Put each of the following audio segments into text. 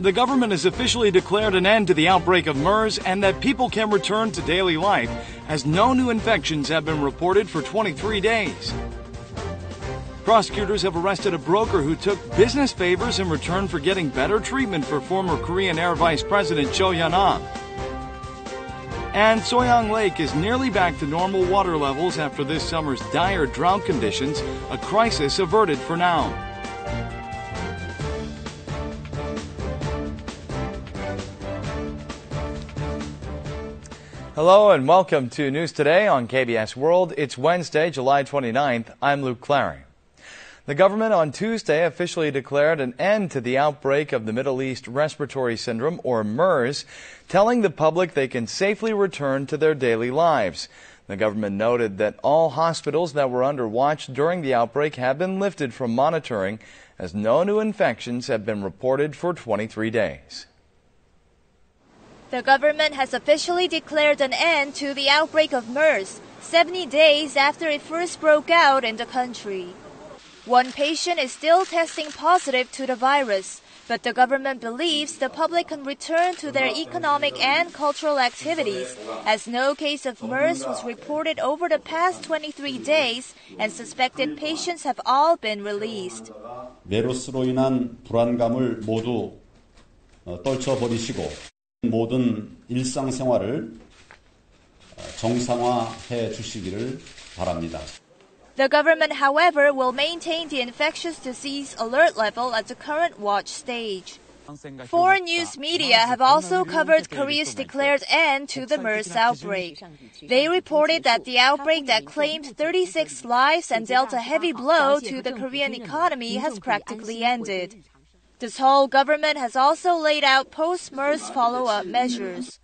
the government has officially declared an end to the outbreak of MERS and that people can return to daily life as no new infections have been reported for 23 days. Prosecutors have arrested a broker who took business favors in return for getting better treatment for former Korean Air Vice President Cho Hyun-ah. And Soyang Lake is nearly back to normal water levels after this summer's dire drought conditions, a crisis averted for now. Hello and welcome to News Today on KBS World. It's Wednesday, July 29th. I'm Luke Clary. The government on Tuesday officially declared an end to the outbreak of the Middle East Respiratory Syndrome, or MERS, telling the public they can safely return to their daily lives. The government noted that all hospitals that were under watch during the outbreak have been lifted from monitoring, as no new infections have been reported for 23 days. The government has officially declared an end to the outbreak of MERS, 70 days after it first broke out in the country. One patient is still testing positive to the virus, but the government believes the public can return to their economic and cultural activities, as no case of MERS was reported over the past 23 days, and suspected patients have all been released. 메르스로 인한 불안감을 모두 떨쳐버리시고 모든 일상생활을 정상화해 주시기를 바랍니다. The government, however, will maintain the infectious disease alert level at the current watch stage. Foreign news media have also covered Korea's declared end to the MERS outbreak. They reported that the outbreak that claimed 36 lives and dealt a heavy blow to the Korean economy has practically ended. The Seoul government has also laid out post-MERS follow-up measures.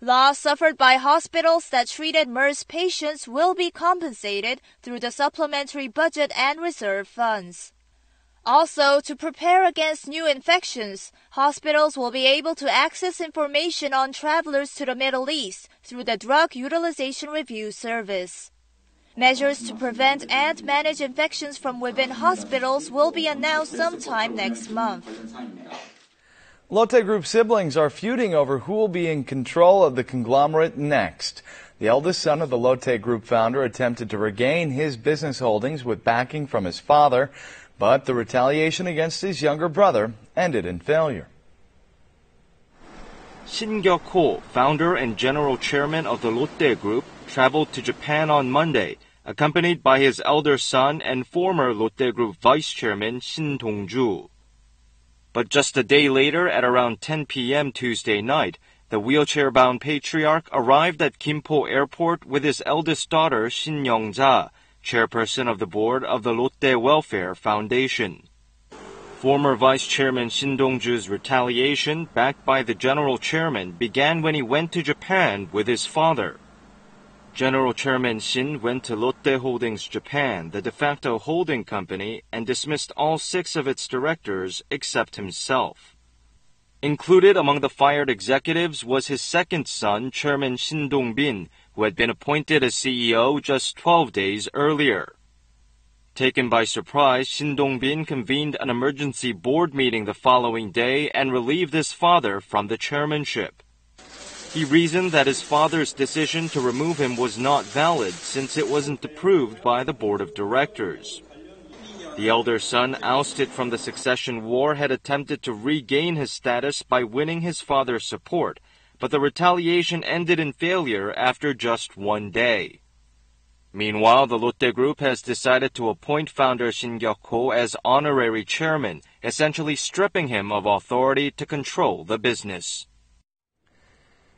Loss suffered by hospitals that treated MERS patients will be compensated through the supplementary budget and reserve funds. Also, to prepare against new infections, hospitals will be able to access information on travelers to the Middle East through the Drug Utilization Review Service. Measures to prevent and manage infections from within hospitals will be announced sometime next month. Lotte Group siblings are feuding over who will be in control of the conglomerate next. The eldest son of the Lotte Group founder attempted to regain his business holdings with backing from his father, but the retaliation against his younger brother ended in failure. Shin Kyo-ahn, founder and general chairman of the Lotte Group, traveled to Japan on Monday, accompanied by his elder son and former Lotte Group vice chairman Shin Dong-ju. But just a day later, at around 10 p.m. Tuesday night, the wheelchair-bound patriarch arrived at Gimpo Airport with his eldest daughter, Shin Young-ja, chairperson of the board of the Lotte Welfare Foundation. Former Vice Chairman Shin Dong-ju's retaliation, backed by the General Chairman, began when he went to Japan with his father. General Chairman Shin went to Lotte Holdings Japan, the de facto holding company, and dismissed all 6 of its directors except himself. Included among the fired executives was his second son, Chairman Shin Dong-bin, who had been appointed as CEO just 12 days earlier. Taken by surprise, Shin Dong-bin convened an emergency board meeting the following day and relieved his father from the chairmanship. He reasoned that his father's decision to remove him was not valid since it wasn't approved by the board of directors. The elder son, ousted from the succession war, had attempted to regain his status by winning his father's support, but the retaliation ended in failure after just 1 day. Meanwhile, the Lotte Group has decided to appoint founder Shin Kyo-ahn as honorary chairman, essentially stripping him of authority to control the business.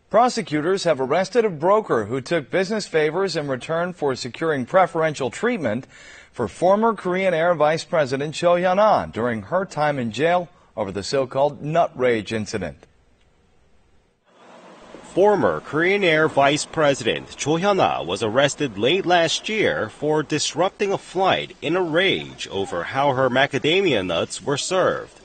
Prosecutors have arrested a broker who took business favors in return for securing preferential treatment for former Korean Air Vice President Cho Hyun-ah during her time in jail over the so-called nut rage incident. Former Korean Air Vice President Cho Hyun-ah was arrested late last year for disrupting a flight in a rage over how her macadamia nuts were served.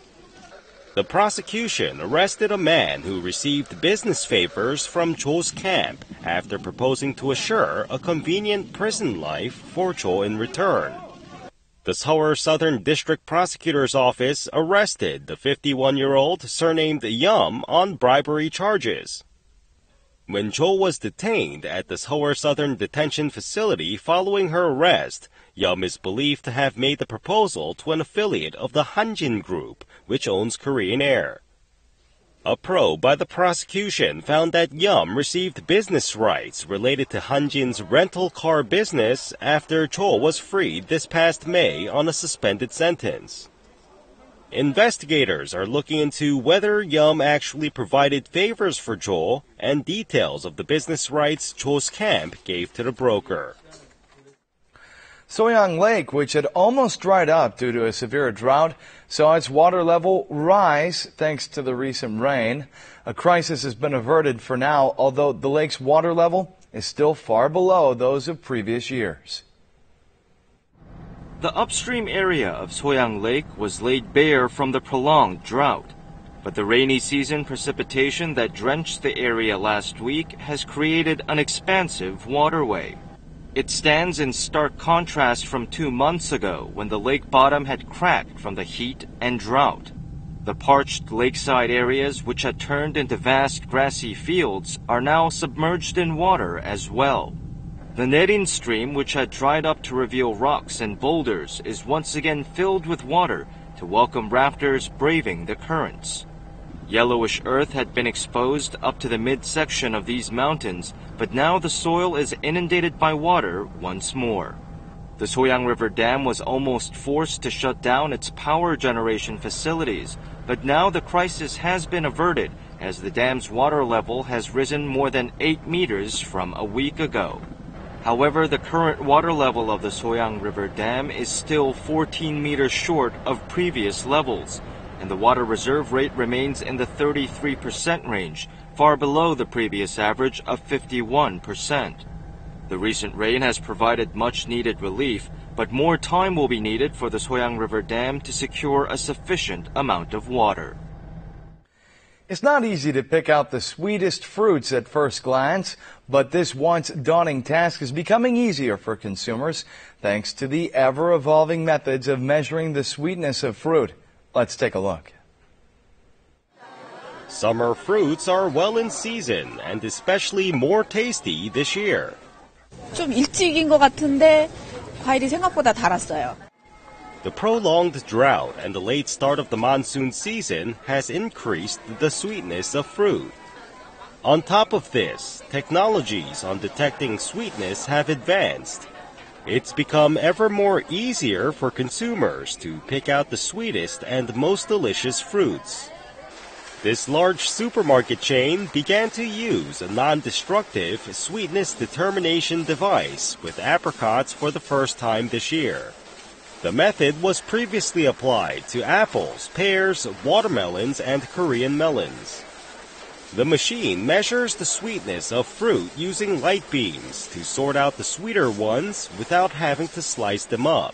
The prosecution arrested a man who received business favors from Cho's camp after proposing to assure a convenient prison life for Cho in return. The Seoul Southern District Prosecutor's Office arrested the 51-year-old surnamed Yum on bribery charges. When Cho was detained at the Seoul Southern Detention Facility following her arrest, Yum is believed to have made the proposal to an affiliate of the Hanjin Group, which owns Korean Air. A probe by the prosecution found that Yum received business rights related to Hanjin's rental car business after Cho was freed this past May on a suspended sentence. Investigators are looking into whether Yum actually provided favors for Cho and details of the business rights Cho's camp gave to the broker. Soyang Lake, which had almost dried up due to a severe drought, saw its water level rise thanks to the recent rain. A crisis has been averted for now, although the lake's water level is still far below those of previous years. The upstream area of Soyang Lake was laid bare from the prolonged drought, but the rainy season precipitation that drenched the area last week has created an expansive waterway. It stands in stark contrast from 2 months ago when the lake bottom had cracked from the heat and drought. The parched lakeside areas, which had turned into vast grassy fields, are now submerged in water as well. The Nerin stream, which had dried up to reveal rocks and boulders, is once again filled with water to welcome rafters braving the currents. Yellowish earth had been exposed up to the midsection of these mountains, but now the soil is inundated by water once more. The Soyang River Dam was almost forced to shut down its power generation facilities, but now the crisis has been averted as the dam's water level has risen more than 8 meters from a week ago. However, the current water level of the Soyang River Dam is still 14 meters short of previous levels, and the water reserve rate remains in the 33% range, far below the previous average of 51%. The recent rain has provided much-needed relief, but more time will be needed for the Soyang River Dam to secure a sufficient amount of water. It's not easy to pick out the sweetest fruits at first glance, but this once daunting task is becoming easier for consumers thanks to the ever-evolving methods of measuring the sweetness of fruit. Let's take a look. Summer fruits are well in season and especially more tasty this year. 좀 일찍인 것 같은데 과일이 생각보다 달았어요. The prolonged drought and the late start of the monsoon season has increased the sweetness of fruit. On top of this, technologies on detecting sweetness have advanced. It's become ever more easier for consumers to pick out the sweetest and most delicious fruits. This large supermarket chain began to use a non-destructive sweetness determination device with apricots for the first time this year. The method was previously applied to apples, pears, watermelons, and Korean melons. The machine measures the sweetness of fruit using light beams to sort out the sweeter ones without having to slice them up.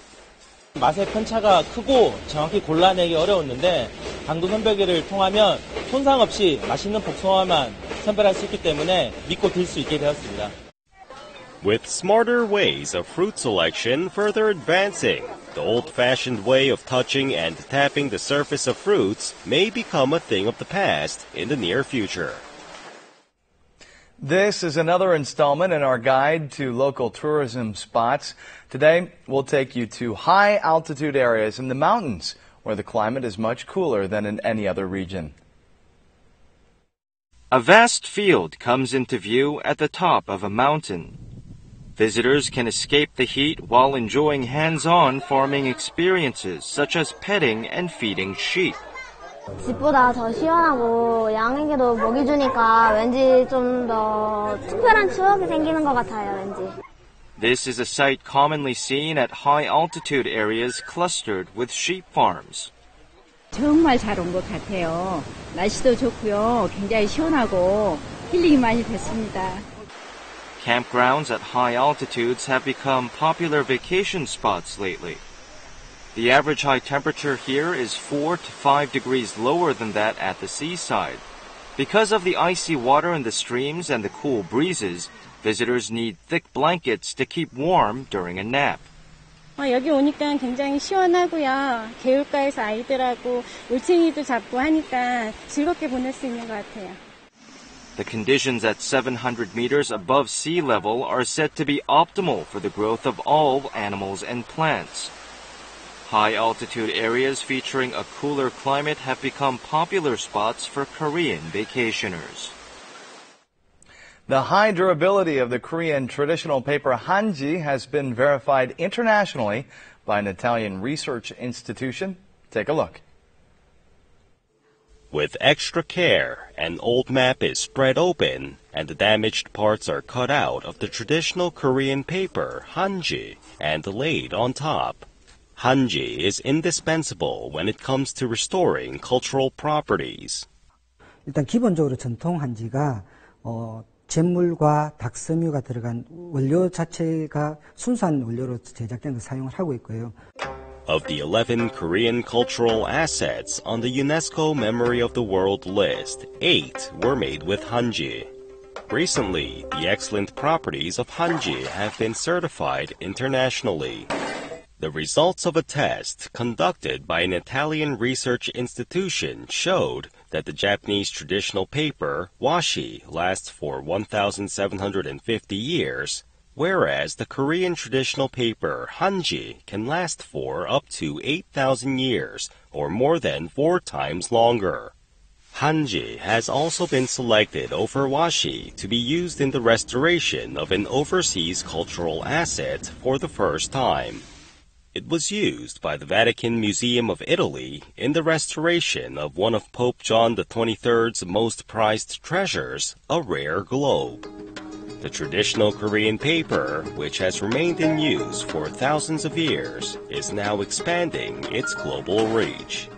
맛의 편차가 크고 정확히 골라내기 어려웠는데 당도 선별기를 통하면 손상 없이 맛있는 복숭아만 선별할 수 있기 때문에 믿고 들 수 있게 되었습니다. With smarter ways of fruit selection further advancing, the old-fashioned way of touching and tapping the surface of fruits may become a thing of the past in the near future. This is another installment in our guide to local tourism spots. Today, we'll take you to high-altitude areas in the mountains, where the climate is much cooler than in any other region. A vast field comes into view at the top of a mountain. Visitors can escape the heat while enjoying hands-on farming experiences such as petting and feeding sheep. 집보다 더 시원하고 양에게도 먹이 주니까 왠지 좀 더 특별한 추억이 생기는 것 같아요, 왠지. This is a sight commonly seen at high-altitude areas clustered with sheep farms. 정말 잘 온 것 같아요. 날씨도 좋고요. 굉장히 시원하고 힐링이 많이 됐습니다. Campgrounds at high altitudes have become popular vacation spots lately. The average high temperature here is 4 to 5 degrees lower than that at the seaside. Because of the icy water in the streams and the cool breezes, visitors need thick blankets to keep warm during a nap. 여기 오니까 굉장히 시원하고요. 개울가에서 아이들하고 올챙이도 잡고 하니까 즐겁게 보낼 수 있는 것 같아요. The conditions at 700 meters above sea level are said to be optimal for the growth of all animals and plants. High-altitude areas featuring a cooler climate have become popular spots for Korean vacationers. The high durability of the Korean traditional paper hanji has been verified internationally by an Italian research institution. Take a look. With extra care, an old map is spread open and the damaged parts are cut out of the traditional Korean paper, hanji, and laid on top. Hanji is indispensable when it comes to restoring cultural properties. 일단 기본적으로 전통 한지가 잿물과 닭섬유가 들어간 원료 자체가 순수한 원료로 제작된 걸 사용을 하고 있고요. Of the 11 Korean cultural assets on the UNESCO Memory of the World list, 8 were made with hanji. Recently, the excellent properties of hanji have been certified internationally. The results of a test conducted by an Italian research institution showed that the Japanese traditional paper, washi, lasts for 1,750 years, whereas the Korean traditional paper, hanji, can last for up to 8,000 years, or more than 4 times longer. Hanji has also been selected over washi to be used in the restoration of an overseas cultural asset for the first time. It was used by the Vatican Museum of Italy in the restoration of one of Pope John XXIII's most prized treasures, a rare globe. The traditional Korean paper, which has remained in use for thousands of years, is now expanding its global reach.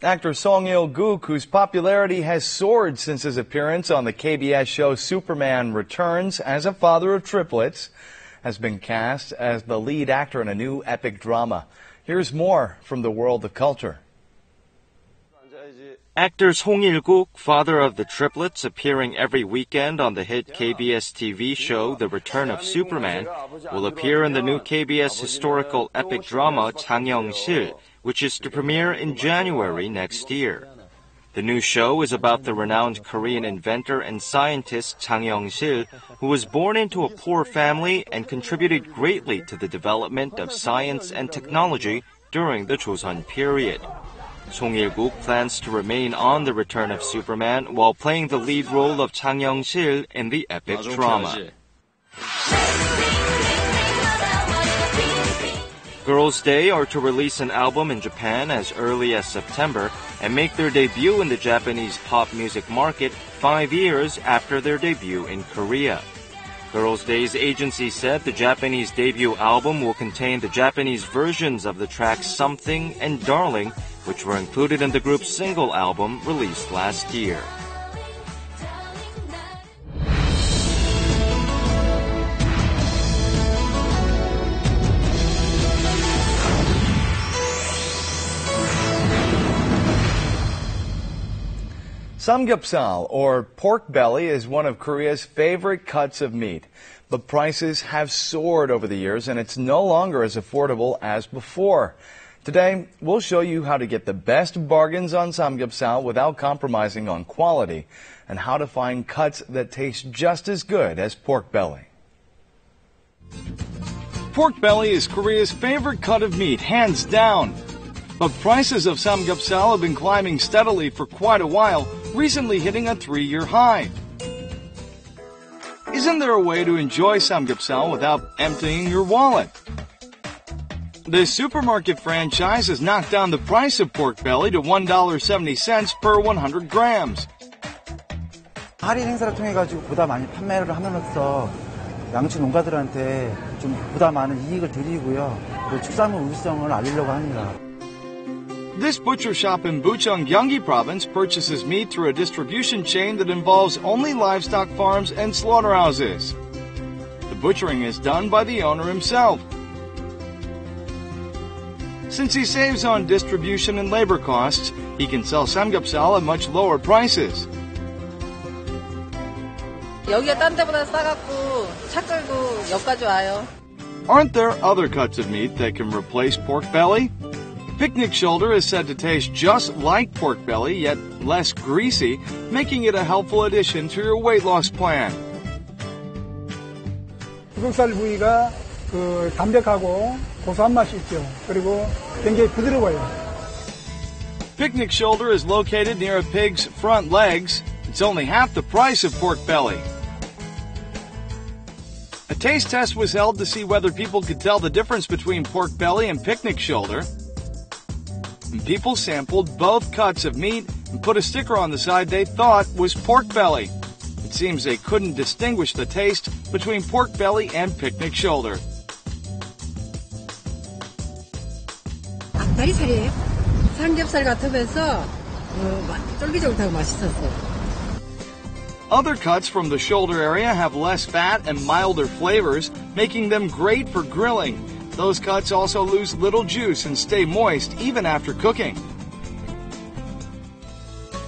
Actor Song Il-guk, whose popularity has soared since his appearance on the KBS show Superman Returns as a father of triplets, has been cast as the lead actor in a new epic drama. Here's more from the world of culture. Actor Song Il-guk, father of the triplets, appearing every weekend on the hit KBS TV show The Return of Superman, will appear in the new KBS historical epic drama 장영실, which is to premiere in January next year. The new show is about the renowned Korean inventor and scientist Chang Yong-sil, who was born into a poor family and contributed greatly to the development of science and technology during the Joseon period. Song Il-guk plans to remain on The Return of Superman while playing the lead role of Chang Yong-sil in the epic drama. Girls' Day are to release an album in Japan as early as September and make their debut in the Japanese pop music market 5 years after their debut in Korea. Girls' Day's agency said the Japanese debut album will contain the Japanese versions of the tracks Something and Darling, which were included in the group's single album released last year. Samgyeopsal, or pork belly, is one of Korea's favorite cuts of meat. But prices have soared over the years, and it's no longer as affordable as before. Today, we'll show you how to get the best bargains on samgyeopsal without compromising on quality, and how to find cuts that taste just as good as pork belly. Pork belly is Korea's favorite cut of meat, hands down. But prices of samgyeopsal have been climbing steadily for quite a while, recently hitting a 3-year high. Isn't there a way to enjoy samgyeopsal without emptying your wallet? The supermarket franchise has knocked down the price of pork belly to $1.70 per 100 grams. 할인 행사를 통해 가지고 보다 많이 판매를 함으로써 양치 농가들한테 좀 보다 많은 이익을 드리고요. 그리고 축산물 우수성을 알리려고 합니다. This butcher shop in Bucheon, Gyeonggi Province purchases meat through a distribution chain that involves only livestock farms and slaughterhouses. The butchering is done by the owner himself. Since he saves on distribution and labor costs, he can sell samgyeopsal at much lower prices. 여기가 딴 데보다 싸갖고 차 끌고 여기까지 와요. Aren't there other cuts of meat that can replace pork belly? Picnic shoulder is said to taste just like pork belly, yet less greasy, making it a helpful addition to your weight loss plan. 우동살 부위가 담백하고 고소한 맛이 있죠. 그리고 굉장히 부드러워요. Picnic shoulder is located near a pig's front legs. It's only half the price of pork belly. A taste test was held to see whether people could tell the difference between pork belly and picnic shoulder. And people sampled both cuts of meat and put a sticker on the side they thought was pork belly. It seems they couldn't distinguish the taste between pork belly and picnic shoulder. 다리살이에요. 삼겹살 같으면서 쫄깃쫄깃하고 맛있었어요. Other cuts from the shoulder area have less fat and milder flavors, making them great for grilling. Those cuts also lose little juice and stay moist even after cooking.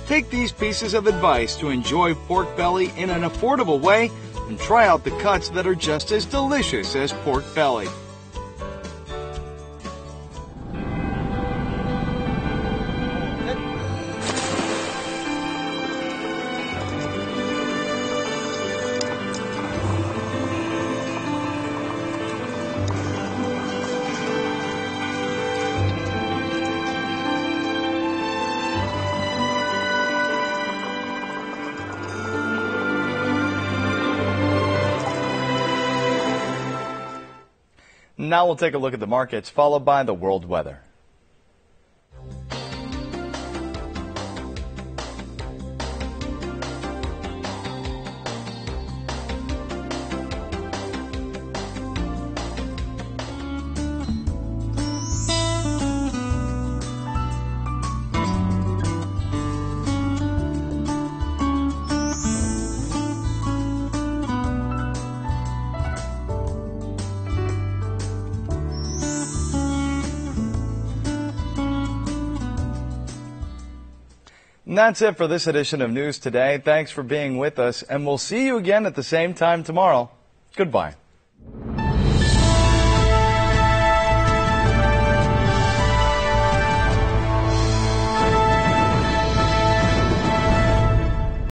Take these pieces of advice to enjoy pork belly in an affordable way and try out the cuts that are just as delicious as pork belly. Now we'll take a look at the markets, followed by the world weather. And that's it for this edition of News Today. Thanks for being with us, and we'll see you again at the same time tomorrow. Goodbye.